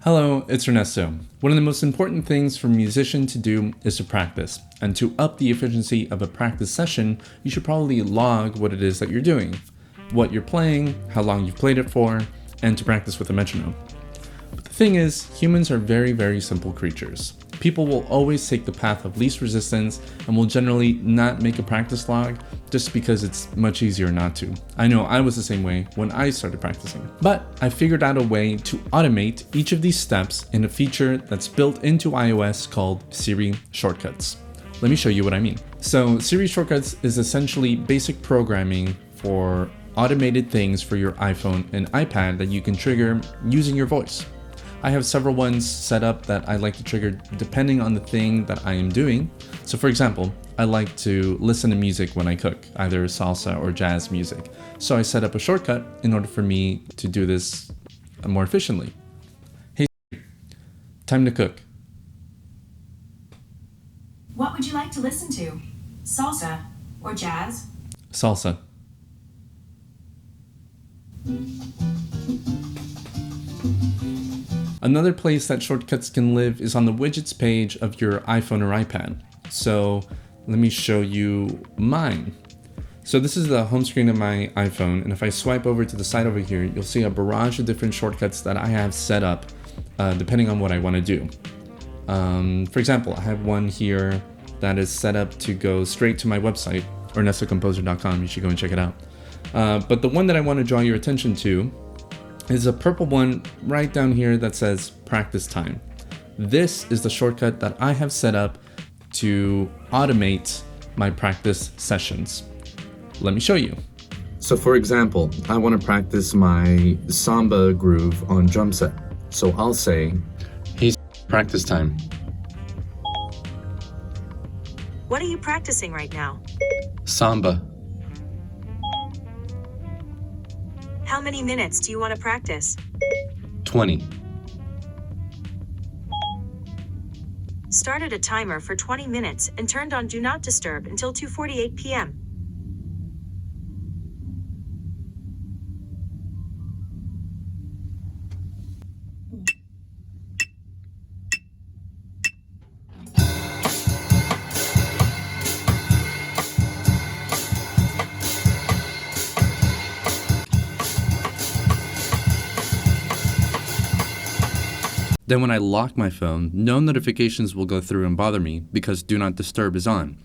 Hello, it's Ernesto. One of the most important things for a musician to do is to practice. And to up the efficiency of a practice session, you should probably log what it is that you're doing, what you're playing, how long you've played it for, and to practice with a metronome. But the thing is, humans are very, very simple creatures. People will always take the path of least resistance and will generally not make a practice log just because it's much easier not to. I know I was the same way when I started practicing. But I figured out a way to automate each of these steps in a feature that's built into iOS called Siri Shortcuts. Let me show you what I mean. So Siri Shortcuts is essentially basic programming for automated things for your iPhone and iPad that you can trigger using your voice. I have several ones set up that I like to trigger depending on the thing that I am doing. So for example, I like to listen to music when I cook, either salsa or jazz music. So I set up a shortcut in order for me to do this more efficiently. Hey Siri, time to cook. What would you like to listen to? Salsa or jazz? Salsa. Another place that shortcuts can live is on the widgets page of your iPhone or iPad. So let me show you mine. So this is the home screen of my iPhone, and if I swipe over to the side over here, you'll see a barrage of different shortcuts that I have set up depending on what I want to do. For example, I have one here that is set up to go straight to my website, ernestocomposer.com. You should go and check it out. But the one that I want to draw your attention to is a purple one right down here that says practice time. This is the shortcut that I have set up to automate my practice sessions. Let me show you. So for example, I want to practice my samba groove on drum set. So I'll say, hey, practice time. What are you practicing right now? Samba. How many minutes do you want to practice? 20. Started a timer for 20 minutes and turned on Do Not Disturb until 2:48 p.m. Then when I lock my phone, no notifications will go through and bother me because Do Not Disturb is on.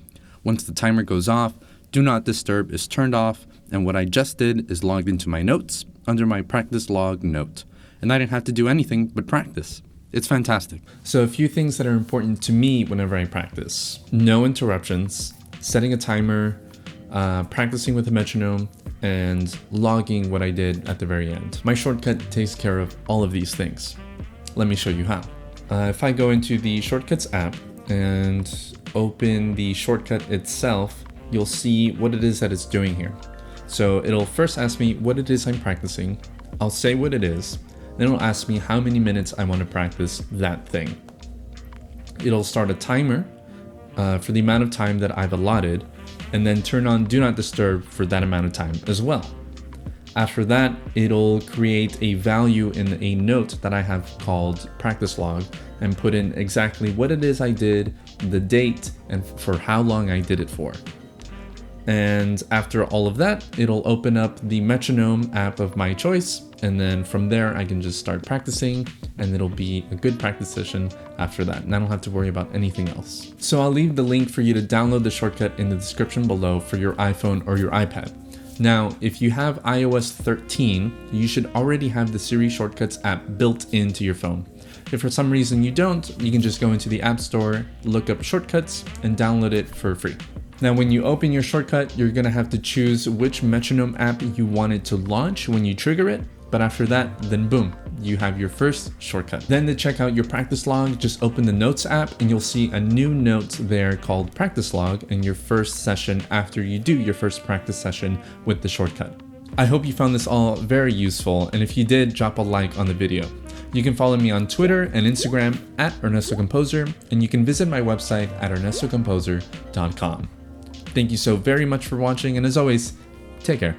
Once the timer goes off, Do Not Disturb is turned off, and what I just did is logged into my notes under my practice log note. And I didn't have to do anything but practice. It's fantastic. So a few things that are important to me whenever I practice. No interruptions, setting a timer, practicing with a metronome, and logging what I did at the very end. My shortcut takes care of all of these things. Let me show you how. If I go into the Shortcuts app and open the shortcut itself, you'll see what it is that it's doing here. So it'll first ask me what it is I'm practicing. I'll say what it is. Then it'll ask me how many minutes I want to practice that thing. It'll start a timer for the amount of time that I've allotted, and then turn on Do Not Disturb for that amount of time as well. After that, it'll create a value in a note that I have called practice log and put in exactly what it is I did, the date, and for how long I did it for. And after all of that, it'll open up the metronome app of my choice. And then from there, I can just start practicing and it'll be a good practice session after that. And I don't have to worry about anything else. So I'll leave the link for you to download the shortcut in the description below for your iPhone or your iPad. Now, if you have iOS 13, you should already have the Siri Shortcuts app built into your phone. If for some reason you don't, you can just go into the App Store, look up Shortcuts, and download it for free. Now, when you open your shortcut, you're gonna have to choose which metronome app you want it to launch when you trigger it. But after that, then boom, you have your first shortcut. Then to check out your practice log, just open the Notes app and you'll see a new note there called practice log and your first session after you do your first practice session with the shortcut. I hope you found this all very useful, and if you did, drop a like on the video. You can follow me on Twitter and Instagram at Ernesto Composer, and you can visit my website at ernestocomposer.com. Thank you so very much for watching, and as always, take care.